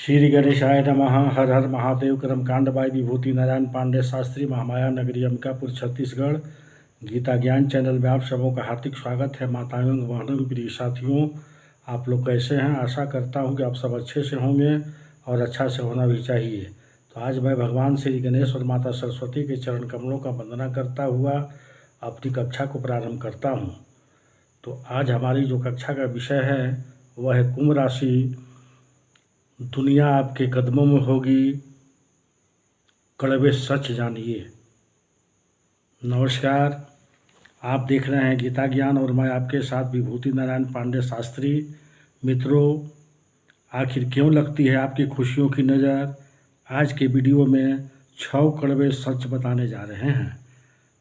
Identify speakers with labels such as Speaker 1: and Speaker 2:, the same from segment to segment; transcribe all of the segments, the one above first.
Speaker 1: श्री गणेशाय नमः। हर हर महादेव। कर्मकांड बाई विभूति नारायण पांडे शास्त्री, महामाया नगरी, अंबिकापुर, छत्तीसगढ़। गीता ज्ञान चैनल में आप सबों का हार्दिक स्वागत है। माताओं बहनों प्रिय साथियों, आप लोग कैसे हैं? आशा करता हूं कि आप सब अच्छे से होंगे और अच्छा से होना भी चाहिए। तो आज मैं भगवान श्री गणेश और माता सरस्वती के चरण कमलों का वंदना करता हुआ अपनी कक्षा को प्रारंभ करता हूं। तो आज हमारी जो कक्षा का विषय है वह है कुंभ राशि। दुनिया आपके कदमों में होगी, कड़वे सच जानिए। नमस्कार, आप देख रहे हैं गीता ज्ञान और मैं आपके साथ विभूति नारायण पांडे शास्त्री। मित्रों, आखिर क्यों लगती है आपकी खुशियों की नज़र? आज के वीडियो में 6 कड़वे सच बताने जा रहे हैं।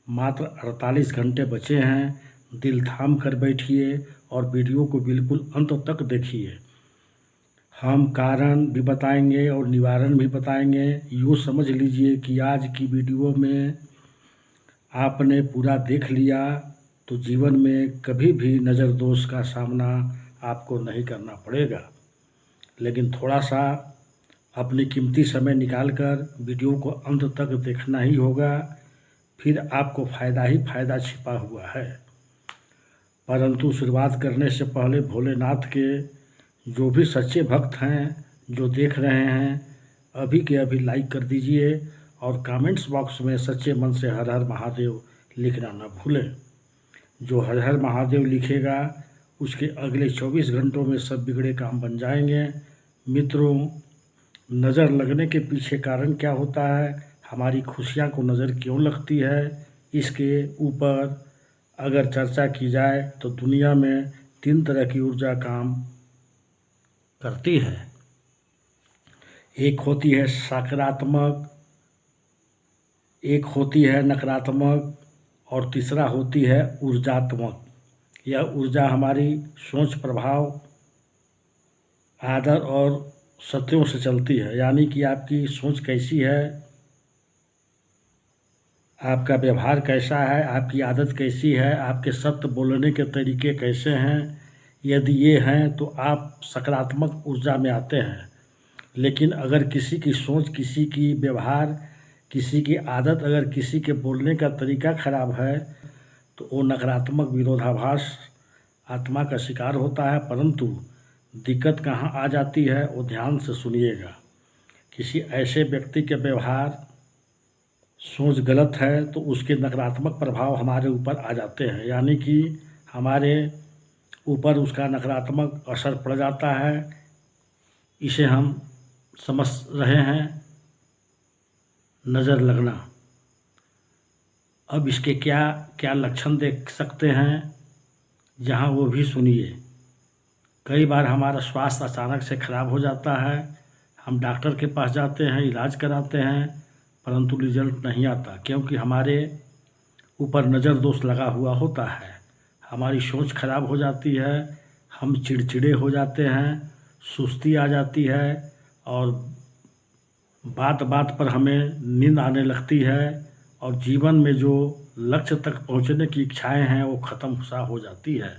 Speaker 1: मात्र 48 घंटे बचे हैं। दिल थाम कर बैठिए और वीडियो को बिल्कुल अंत तक देखिए। हम कारण भी बताएंगे और निवारण भी बताएंगे। यूँ समझ लीजिए कि आज की वीडियो में आपने पूरा देख लिया तो जीवन में कभी भी नज़र दोष का सामना आपको नहीं करना पड़ेगा। लेकिन थोड़ा सा अपनी कीमती समय निकालकर वीडियो को अंत तक देखना ही होगा, फिर आपको फ़ायदा ही फ़ायदा छिपा हुआ है। परंतु शुरुआत करने से पहले भोलेनाथ के जो भी सच्चे भक्त हैं, जो देख रहे हैं, अभी के अभी लाइक कर दीजिए और कमेंट्स बॉक्स में सच्चे मन से हर हर महादेव लिखना न भूलें। जो हर हर महादेव लिखेगा उसके अगले 24 घंटों में सब बिगड़े काम बन जाएंगे। मित्रों, नज़र लगने के पीछे कारण क्या होता है? हमारी खुशियाँ को नज़र क्यों लगती है? इसके ऊपर अगर चर्चा की जाए तो दुनिया में 3 तरह की ऊर्जा काम करती है। एक होती है सकारात्मक, एक होती है नकारात्मक और तीसरा होती है ऊर्जात्मक। यह ऊर्जा हमारी सोच, प्रभाव, आदर और सत्यों से चलती है। यानी कि आपकी सोच कैसी है, आपका व्यवहार कैसा है, आपकी आदत कैसी है, आपके सत्य बोलने के तरीके कैसे हैं। यदि ये हैं तो आप सकारात्मक ऊर्जा में आते हैं। लेकिन अगर किसी की सोच, किसी की व्यवहार, किसी की आदत, अगर किसी के बोलने का तरीका खराब है तो वो नकारात्मक विरोधाभास आत्मा का शिकार होता है। परंतु दिक्कत कहाँ आ जाती है वो ध्यान से सुनिएगा। किसी ऐसे व्यक्ति के व्यवहार, सोच गलत है तो उसके नकारात्मक प्रभाव हमारे ऊपर आ जाते हैं। यानी कि हमारे ऊपर उसका नकारात्मक असर पड़ जाता है। इसे हम समझ रहे हैं, नज़र लगना। अब इसके क्या क्या लक्षण देख सकते हैं, जहां वो भी सुनिए। कई बार हमारा स्वास्थ्य अचानक से खराब हो जाता है। हम डॉक्टर के पास जाते हैं, इलाज कराते हैं, परंतु रिजल्ट नहीं आता, क्योंकि हमारे ऊपर नज़र दोष लगा हुआ होता है। हमारी सोच खराब हो जाती है, हम चिड़चिड़े हो जाते हैं, सुस्ती आ जाती है और बात बात पर हमें नींद आने लगती है और जीवन में जो लक्ष्य तक पहुंचने की इच्छाएं हैं वो ख़त्म सा हो जाती है।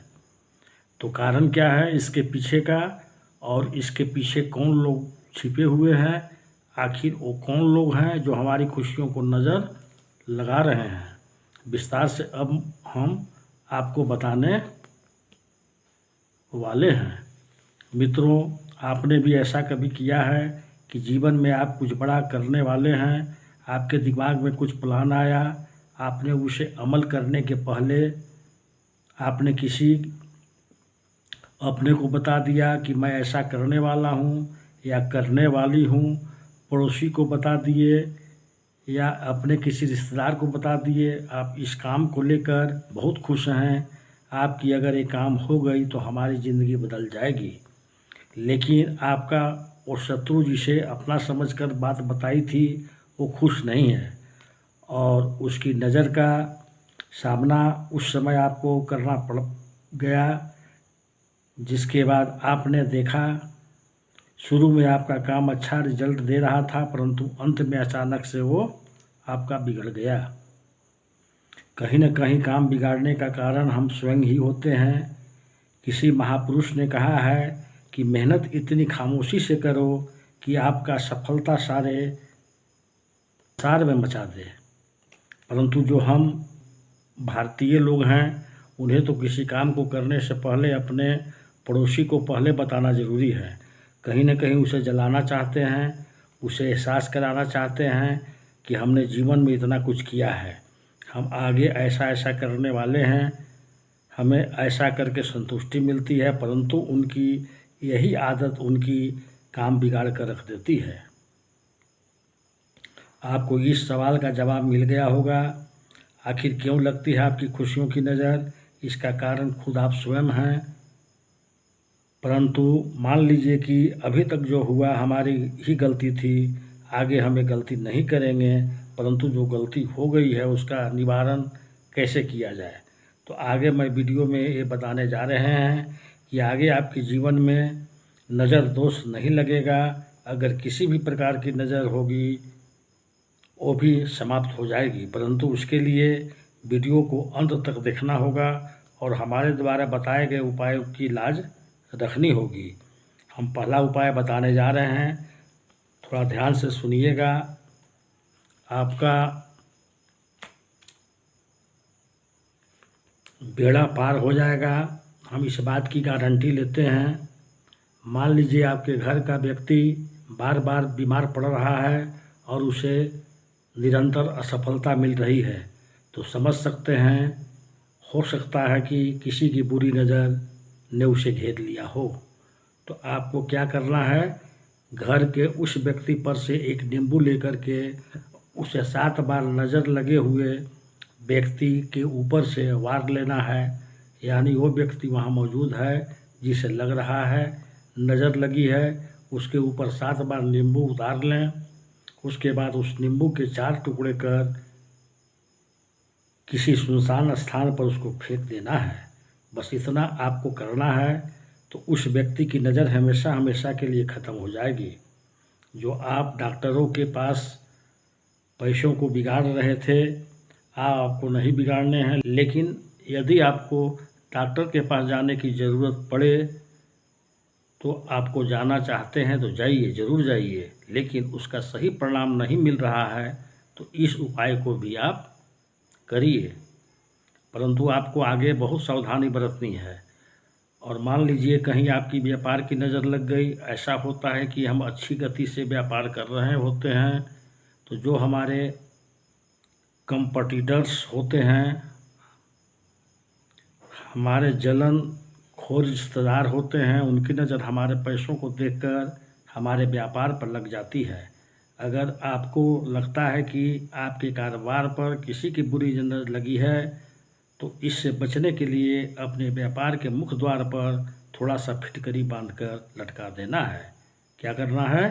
Speaker 1: तो कारण क्या है इसके पीछे का, और इसके पीछे कौन लोग छिपे हुए हैं? आखिर वो कौन लोग हैं जो हमारी खुशियों को नज़र लगा रहे हैं? विस्तार से अब हम आपको बताने वाले हैं। मित्रों, आपने भी ऐसा कभी किया है कि जीवन में आप कुछ बड़ा करने वाले हैं, आपके दिमाग में कुछ प्लान आया, आपने उसे अमल करने के पहले आपने किसी अपने को बता दिया कि मैं ऐसा करने वाला हूँ या करने वाली हूँ, पड़ोसी को बता दिए या अपने किसी रिश्तेदार को बता दिए। आप इस काम को लेकर बहुत खुश हैं, आपकी अगर ये काम हो गई तो हमारी ज़िंदगी बदल जाएगी। लेकिन आपका वो शत्रु जिसे अपना समझकर बात बताई थी वो खुश नहीं है और उसकी नज़र का सामना उस समय आपको करना पड़ गया, जिसके बाद आपने देखा शुरू में आपका काम अच्छा रिजल्ट दे रहा था, परंतु अंत में अचानक से वो आपका बिगड़ गया। कहीं न कहीं काम बिगाड़ने का कारण हम स्वयं ही होते हैं। किसी महापुरुष ने कहा है कि मेहनत इतनी खामोशी से करो कि आपका सफलता सारे सार में मचा दे। परंतु जो हम भारतीय लोग हैं, उन्हें तो किसी काम को करने से पहले अपने पड़ोसी को पहले बताना ज़रूरी है। कहीं न कहीं उसे जलाना चाहते हैं, उसे एहसास कराना चाहते हैं कि हमने जीवन में इतना कुछ किया है, हम आगे ऐसा ऐसा करने वाले हैं, हमें ऐसा करके संतुष्टि मिलती है। परंतु उनकी यही आदत उनकी काम बिगाड़ कर रख देती है। आपको इस सवाल का जवाब मिल गया होगा, आखिर क्यों लगती है आपकी खुशियों की नज़र? इसका कारण खुद आप स्वयं हैं। परंतु मान लीजिए कि अभी तक जो हुआ हमारी ही गलती थी, आगे हमें गलती नहीं करेंगे, परंतु जो गलती हो गई है उसका निवारण कैसे किया जाए। तो आगे मैं वीडियो में ये बताने जा रहे हैं कि आगे आपके जीवन में नज़र दोष नहीं लगेगा। अगर किसी भी प्रकार की नज़र होगी वो भी समाप्त हो जाएगी, परंतु उसके लिए वीडियो को अंत तक देखना होगा और हमारे द्वारा बताए गए उपायों की लाज रखनी होगी। हम पहला उपाय बताने जा रहे हैं, थोड़ा ध्यान से सुनिएगा। आपका बेड़ा पार हो जाएगा, हम इस बात की गारंटी लेते हैं। मान लीजिए आपके घर का व्यक्ति बार बार बीमार पड़ रहा है और उसे निरंतर असफलता मिल रही है, तो समझ सकते हैं हो सकता है कि किसी की बुरी नज़र ने उसे घेर लिया हो। तो आपको क्या करना है, घर के उस व्यक्ति पर से एक नींबू लेकर के उसे 7 बार नज़र लगे हुए व्यक्ति के ऊपर से वार लेना है। यानी वो व्यक्ति वहाँ मौजूद है जिसे लग रहा है नज़र लगी है, उसके ऊपर 7 बार नींबू उतार लें। उसके बाद उस नींबू के 4 टुकड़े कर किसी सुनसान स्थान पर उसको फेंक देना है। बस इतना आपको करना है, तो उस व्यक्ति की नज़र हमेशा हमेशा के लिए ख़त्म हो जाएगी। जो आप डॉक्टरों के पास पैसों को बिगाड़ रहे थे, आपको नहीं बिगाड़ने हैं। लेकिन यदि आपको डॉक्टर के पास जाने की ज़रूरत पड़े तो आपको जाना चाहते हैं तो जाइए, ज़रूर जाइए, लेकिन उसका सही परिणाम नहीं मिल रहा है तो इस उपाय को भी आप करिए। परंतु आपको आगे बहुत सावधानी बरतनी है। और मान लीजिए कहीं आपकी व्यापार की नज़र लग गई, ऐसा होता है कि हम अच्छी गति से व्यापार कर रहे होते हैं, तो जो हमारे कंपटीटर्स होते हैं, हमारे जलन खोर रिश्तेदार होते हैं, उनकी नज़र हमारे पैसों को देखकर हमारे व्यापार पर लग जाती है। अगर आपको लगता है कि आपके कारोबार पर किसी की बुरी नज़र लगी है, तो इससे बचने के लिए अपने व्यापार के मुख्य द्वार पर थोड़ा सा फिटकरी बांधकर लटका देना है। क्या करना है,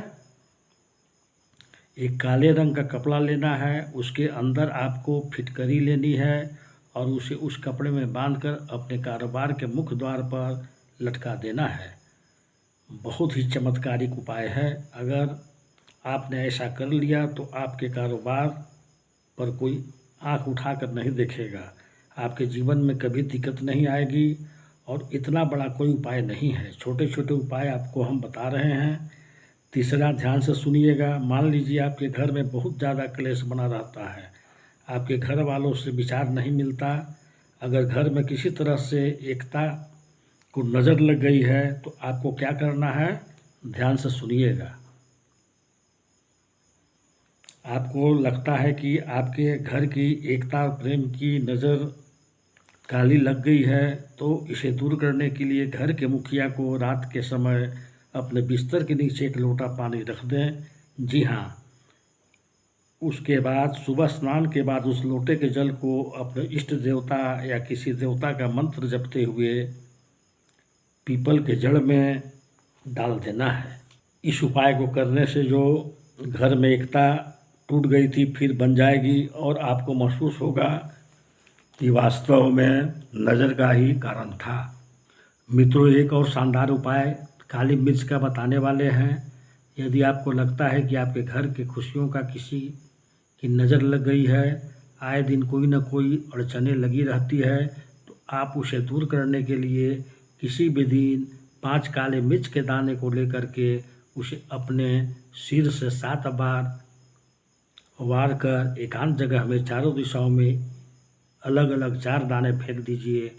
Speaker 1: एक काले रंग का कपड़ा लेना है, उसके अंदर आपको फिटकरी लेनी है और उसे उस कपड़े में बांधकर अपने कारोबार के मुख्य द्वार पर लटका देना है। बहुत ही चमत्कारिक उपाय है। अगर आपने ऐसा कर लिया तो आपके कारोबार पर कोई आंख उठाकर नहीं देखेगा, आपके जीवन में कभी दिक्कत नहीं आएगी। और इतना बड़ा कोई उपाय नहीं है, छोटे छोटे उपाय आपको हम बता रहे हैं। तीसरा, ध्यान से सुनिएगा। मान लीजिए आपके घर में बहुत ज़्यादा क्लेश बना रहता है, आपके घर वालों से विचार नहीं मिलता। अगर घर में किसी तरह से एकता को नज़र लग गई है तो आपको क्या करना है, ध्यान से सुनिएगा। आपको लगता है कि आपके घर की एकता और प्रेम की नज़र काली लग गई है, तो इसे दूर करने के लिए घर के मुखिया को रात के समय अपने बिस्तर के नीचे एक लोटा पानी रख दें। जी हाँ, उसके बाद सुबह स्नान के बाद उस लोटे के जल को अपने इष्ट देवता या किसी देवता का मंत्र जपते हुए पीपल के जड़ में डाल देना है। इस उपाय को करने से जो घर में एकता टूट गई थी फिर बन जाएगी और आपको महसूस होगा कि वास्तव में नज़र का ही कारण था। मित्रों, एक और शानदार उपाय काली मिर्च का बताने वाले हैं। यदि आपको लगता है कि आपके घर के खुशियों का किसी की नज़र लग गई है, आए दिन कोई न कोई अड़चनें लगी रहती है, तो आप उसे दूर करने के लिए किसी भी दिन 5 काले मिर्च के दाने को लेकर के उसे अपने सिर से 7 बार वार कर एकांत जगह में चारों दिशाओं में अलग अलग 4 दाने फेंक दीजिए।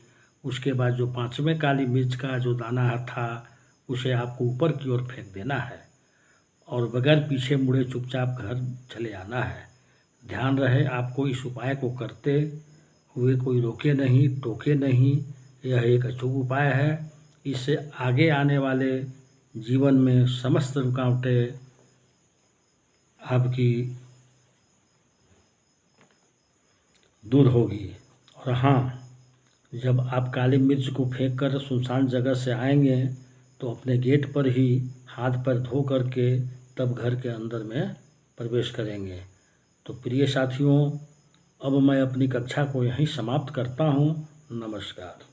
Speaker 1: उसके बाद जो 5वें काली मिर्च का जो दाना था उसे आपको ऊपर की ओर फेंक देना है और बगैर पीछे मुड़े चुपचाप घर चले आना है। ध्यान रहे आपको इस उपाय को करते हुए कोई रोके नहीं, टोके नहीं। यह एक अचूक उपाय है। इससे आगे आने वाले जीवन में समस्त रुकावटें आपकी दूर होगी। और हाँ, जब आप काली मिर्च को फेंक कर सुनसान जगह से आएंगे तो अपने गेट पर ही हाथ पैर धो करके तब घर के अंदर में प्रवेश करेंगे। तो प्रिय साथियों, अब मैं अपनी कक्षा को यहीं समाप्त करता हूँ। नमस्कार।